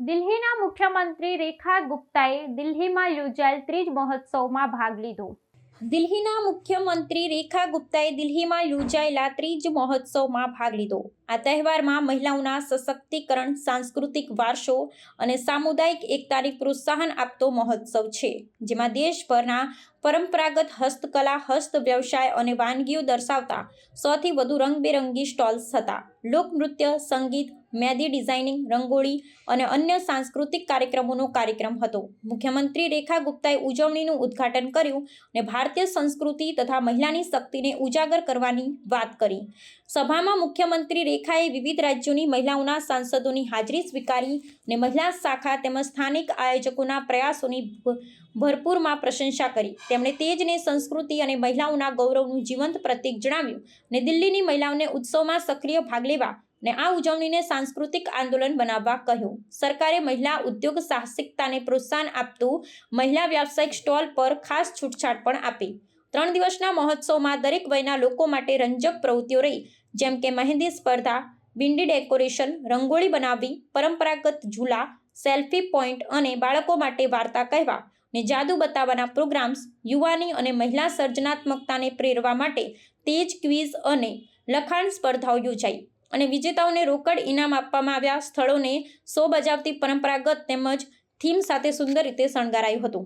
દિલ્હીના મુખ્યમંત્રી રેખા ગુપ્તાએ દિલ્હીમાં યોજાયેલ ત્રીજ મહોત્સવમાં ભાગ લીધો. દિલ્હીના મુખ્યમંત્રી રેખા ગુપ્તાએ દિલ્હીમાં યોજાયેલા ત્રીજ મહોત્સવમાં ભાગ લીધો. આ તહેવારમાં મહિલાઓના સશક્તિકરણ, સાંસ્કૃતિક વારસો અને સામુદાયિક એકતાને પ્રોત્સાહન આપતો મહોત્સવ છે, જેમાં દેશભરના પરંપરાગત હસ્તકલા, હસ્ત વ્યવસાય અને વાનગીઓ દર્શાવતા સૌથી વધુ રંગબેરંગી સ્ટોલ્સ હતા. લોકનૃત્ય, સંગીત, મહેંદી ડિઝાઇનિંગ, રંગોળી અને અન્ય સાંસ્કૃતિક કાર્યક્રમોનો કાર્યક્રમ હતો. મુખ્યમંત્રી રેખા ગુપ્તાએ ઉજવણીનું ઉદ્ઘાટન કર્યું અને ભારતીય સંસ્કૃતિ તથા મહિલાની શક્તિને ઉજાગર કરવાની વાત કરી. સભામાં મુખ્યમંત્રી રેખાએ વિવિધ રાજ્યોની મહિલાઓના સાંસદોની હાજરી સ્વીકારી અને મહિલા શાખા તેમજ સ્થાનિક આયોજકોના પ્રયાસોની ભરપૂરમાં પ્રશંસા કરી. તેમણે તેજને સંસ્કૃતિ અને મહિલાઓના ગૌરવનું જીવંત પ્રતીક જણાવ્યું અને દિલ્હીની મહિલાઓને ઉત્સવમાં સક્રિય ભાગ લેવા અને આ ઉજવણીને સાંસ્કૃતિક આંદોલન બનાવવા કહ્યું. સરકારે મહિલા ઉદ્યોગ સાહસિકતાને પ્રોત્સાહન આપતું મહિલા વ્યાવસાયિક સ્ટોલ પર ખાસ છૂટછાટ પણ આપી. 3 દિવસના મહોત્સવમાં દરેક વયના લોકો માટે રંજક પ્રવૃત્તિઓ રહી, જેમ કે મહેંદી સ્પર્ધા, બિંદી ડેકોરેશન, રંગોળી બનાવવી, પરંપરાગત ઝૂલા, સેલ્ફી પોઈન્ટ અને બાળકો માટે વાર્તા કહેવા અને જાદુ બતાવવાના પ્રોગ્રામ્સ. યુવાની અને મહિલા સર્જનાત્મકતાને પ્રેરવા માટે તેજ ક્વિઝ અને લખાણ સ્પર્ધાઓ યોજાઈ અને વિજેતાઓને રોકડ ઇનામ આપવામાં આવ્યા. સ્થળોને શો બજાવતી પરંપરાગત તેમજ થીમ સાથે સુંદર રીતે શણગારાયું હતું.